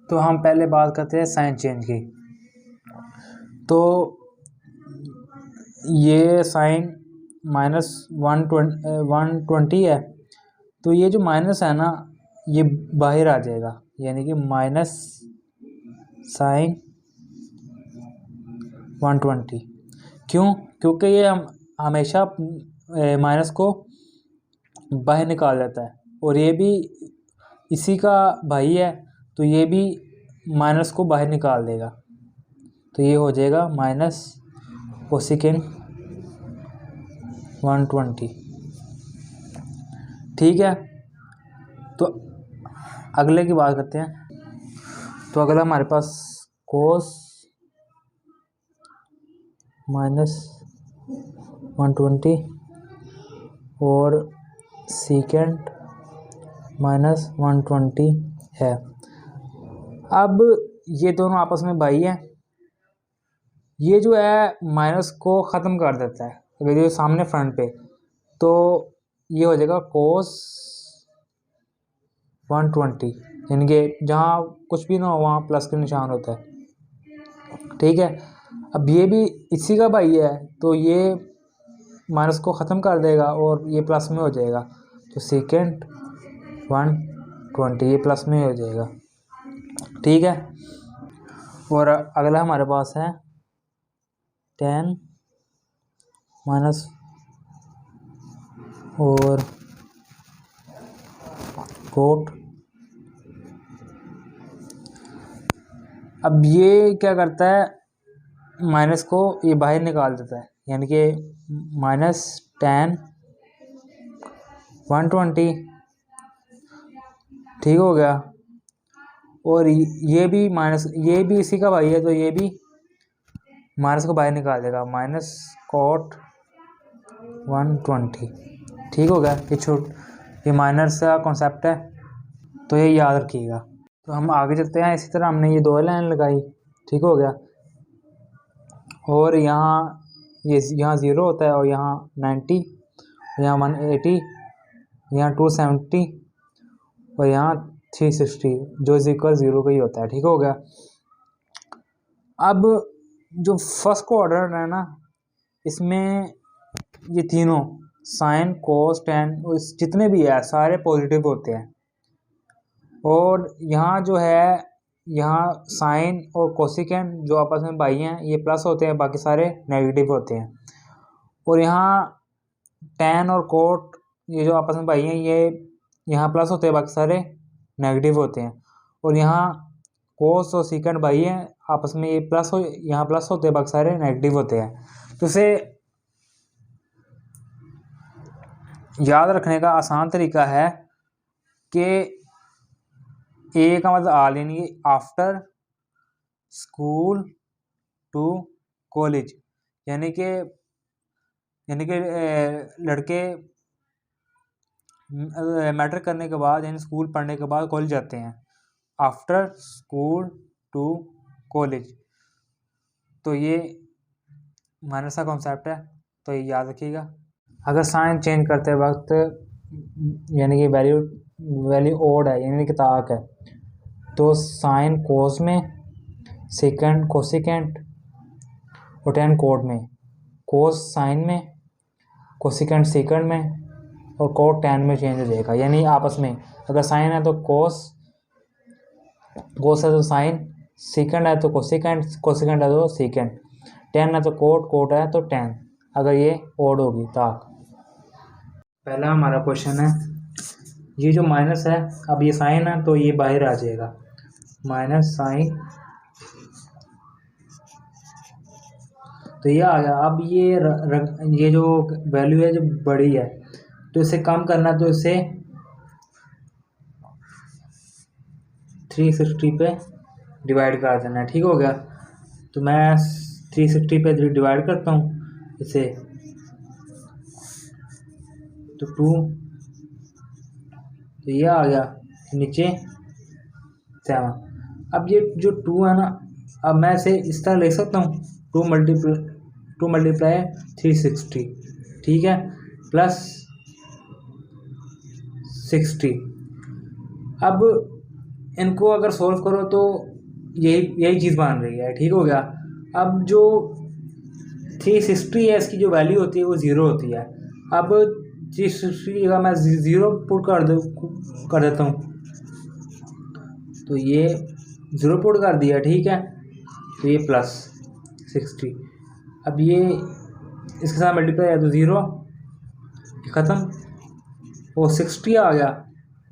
तो हम पहले बात करते हैं साइन चेंज की। तो ये साइन -120 है, तो ये जो माइनस है ना ये बाहर आ जाएगा, यानी कि माइनस साइन 120। क्यों? क्योंकि ये हम हमेशा माइनस को बाहर निकाल देता है, और ये भी इसी का भाई है, तो ये भी माइनस को बाहर निकाल देगा। तो ये हो जाएगा माइनस कोसेकेंट 120। ठीक है, तो अगले की बात करते हैं। तो अगला हमारे पास कोस -120 और सीकेंट -120 है। अब ये दोनों आपस में भाई हैं। ये जो है माइनस को ख़त्म कर देता है अगर ये सामने फ्रंट पे, तो ये हो जाएगा कोस 120, यानी कि जहाँ कुछ भी ना हो वहाँ प्लस का निशान होता है। ठीक है, अब ये भी इसी का भाई है, तो ये माइनस को ख़त्म कर देगा और ये प्लस में हो जाएगा। तो सेकेंड 120 ये प्लस में हो जाएगा। ठीक है, और अगला हमारे पास है 10 माइनस और कोट। अब ये क्या करता है, माइनस को ये बाहर निकाल देता है, यानी कि -10 120। ठीक हो गया, और ये भी माइनस, ये भी इसी का भाई है, तो ये भी माइनस को बाहर निकाल देगा, माइनस कोट 120। ठीक हो गया, ये माइनस का कॉन्सेप्ट है, तो ये याद रखिएगा। तो हम आगे चलते हैं। इसी तरह हमने ये दो लाइन लगाई। ठीक हो गया, और यहाँ यहाँ 0 होता है, और यहाँ 90, यहाँ 180, यहाँ 270 और यहाँ 360, जो इक्वल 0 का ही होता है। ठीक हो गया। अब जो फर्स्ट क्वाड्रेंट है ना, इसमें ये तीनों साइन कोस टेन जितने भी है सारे पॉजिटिव होते हैं, और यहाँ जो है यहाँ साइन और कोसिकेंट जो आपस में भाई हैं ये प्लस होते हैं, बाकी सारे नेगेटिव होते हैं। और यहाँ टेन और कोट ये जो आपस में भाई हैं ये यहाँ प्लस होते हैं, बाकी सारे नेगेटिव होते हैं। और यहाँ कोस और सीकेंट भाई हैं, आपस में ये यहाँ प्लस होते हैं, बाकी सारे नेगेटिव होते हैं। तो इसे याद रखने का आसान तरीका है कि ए का मतलब आल, यानी आफ्टर स्कूल टू कॉलेज, यानी कि लड़के मैट्रिक करने के बाद यानी स्कूल पढ़ने के बाद कॉलेज जाते हैं, आफ्टर स्कूल टू कॉलेज। तो ये माइनस का कॉन्सेप्ट है, तो ये याद रखिएगा। अगर साइन चेंज करते वक्त यानी कि वैल्यू ओड है यानी कि ताक है, तो साइन कोस में, सेकेंड कोसिकेंट और टेन कोट में, कोस साइन में, कोसिकेंट सेकेंड में और कोट टेन में चेंज हो जाएगा। यानी आपस में अगर साइन है तो कोस है तो साइन, सेकेंड है तो कोसिकेंट है तो सेकेंड, टेन है तो कोट है तो टेन, अगर ये ओड होगी ताक। पहला हमारा क्वेश्चन है, ये जो माइनस है, अब ये साइन है तो ये बाहर आ जाएगा, माइनस साइन, तो ये आ गया। अब ये जो वैल्यू है जो बड़ी है, तो इसे कम करना, तो इसे 360 पे डिवाइड कर देना है। ठीक हो गया, तो मैं 360 पे डिवाइड करता हूँ इसे, तो 2, तो ये आ गया, नीचे 7। अब ये जो 2 है ना, अब मैं इसे इस तरह लिख सकता हूँ, 2 मल्टीप्लाई 360, ठीक है, प्लस 60। अब इनको अगर सोल्व करो तो यही चीज़ बन रही है। ठीक हो गया। अब जो 360 है इसकी जो वैल्यू होती है वो 0 होती है। अब 360 की जगह मैं 0 पुट कर देता हूँ, तो ये 0 पुट कर दिया। ठीक है, तो ये प्लस 60। अब ये इसके साथ मल्टीप्लाई है तो 0 ख़त्म, वो 60 आ गया।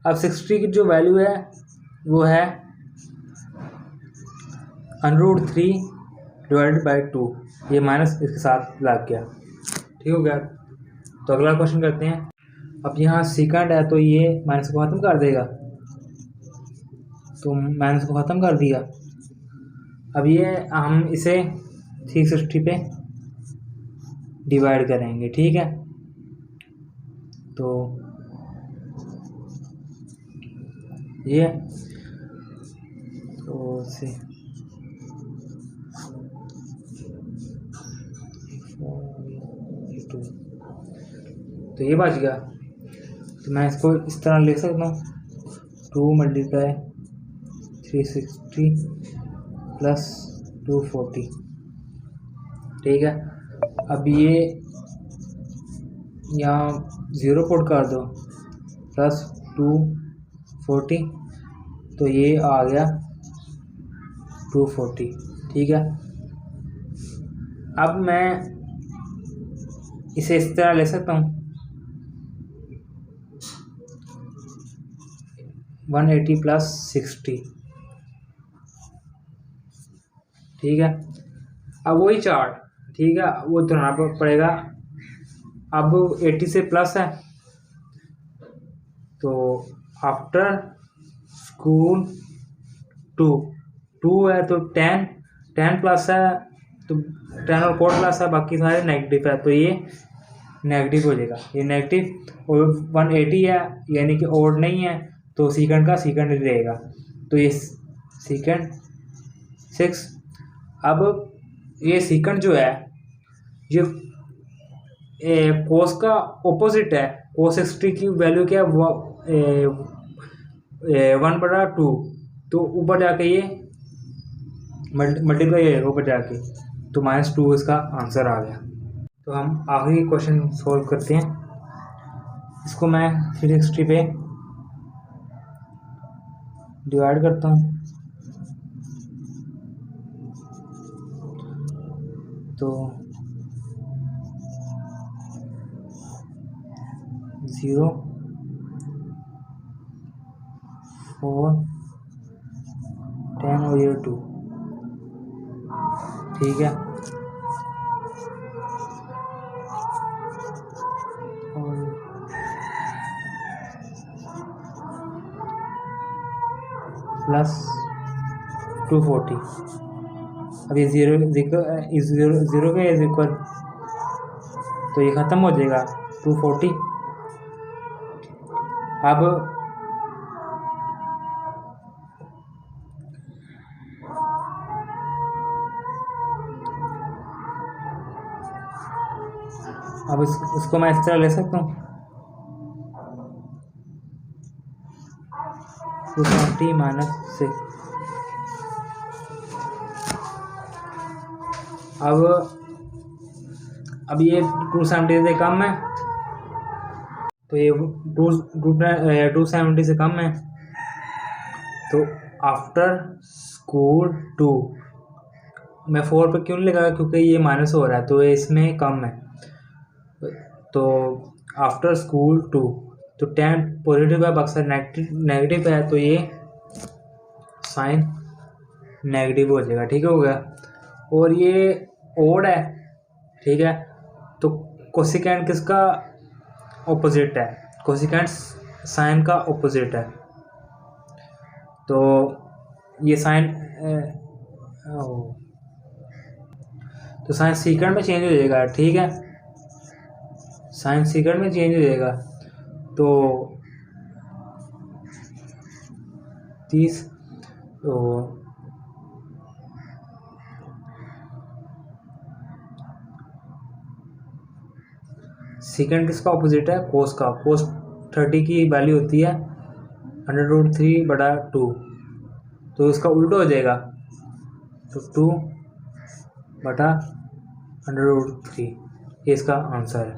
अब 60 की जो वैल्यू है वो है √3 डिवाइडेड बाई 2, ये माइनस इसके साथ लग गया। ठीक हो गया। तो अगला क्वेश्चन करते हैं। अब यहाँ सेकंड है तो ये माइनस को ख़त्म कर देगा, तो माइनस को ख़त्म कर दिया। अब ये हम इसे 360 पे डिवाइड करेंगे। ठीक है, तो ये तो से तो ये बच गया। तो मैं इसको इस तरह लिख सकता हूँ 2 मल्टीप्लाई 360 प्लस 240। ठीक है, अब ये यहाँ 0 पुट कर दो प्लस 240, तो ये आ गया 240। ठीक है, अब मैं इसे इस तरह ले सकता हूँ 180 प्लस 60। ठीक है, अब वही चार्ट, ठीक है, वो दोहराना पड़ेगा। अब 80 से प्लस है तो आफ्टर स्कूल 2 है तो 10 प्लस है तो 10 और कोड प्लस है, बाकी सारे नेगेटिव है तो ये नेगेटिव हो जाएगा। ये नेगेटिव और 180 है यानी कि ओड नहीं है तो सेकंड का सेकंड ही रहेगा, तो ये सेकंड 6। अब ये सेकंड जो है ये कोस का ऑपोजिट है। कोस 60 की वैल्यू क्या है 1/2, तो ऊपर जाके ये मल्टीप्लाई है ऊपर जाके, तो -2 इसका आंसर आ गया। तो हम आखिरी क्वेश्चन सॉल्व करते हैं। इसको मैं 360 पे डिवाइड करता हूँ, तो 0 4 10 और 2। ठीक है, और प्लस 240। अब ये 0 के इज इक्वल, तो ये ख़त्म हो जाएगा 240। अब इसको मैं इस तरह ले सकता हूँ 270 - 6। अब ये 270 से कम है तो ये 270 से कम है, तो आफ्टर स्कूल 2, मैं 4 पे क्यों लगा क्योंकि ये माइनस हो रहा है तो ये इसमें कम है, तो आफ्टर स्कूल 2, तो 10 पॉजिटिव है बाकी नेगेटिव है तो ये साइन नेगेटिव हो जाएगा। ठीक हो गया। और ये ओड है, ठीक है, तो कोसिकेंड किसका ऑपोजिट है? कोसिकेंड साइन का ऑपोजिट है, तो ये साइन तो साइन सीकेंड में चेंज हो जाएगा। ठीक है, साइन सीकेंड में चेंज हो जाएगा, तो 30, तो सेकेंड किसका ऑपोजिट है? कोस का। कोस 30 की वैल्यू होती है 100√3/2, तो इसका उल्टा हो जाएगा, तो 2/√3 ये इसका आंसर है।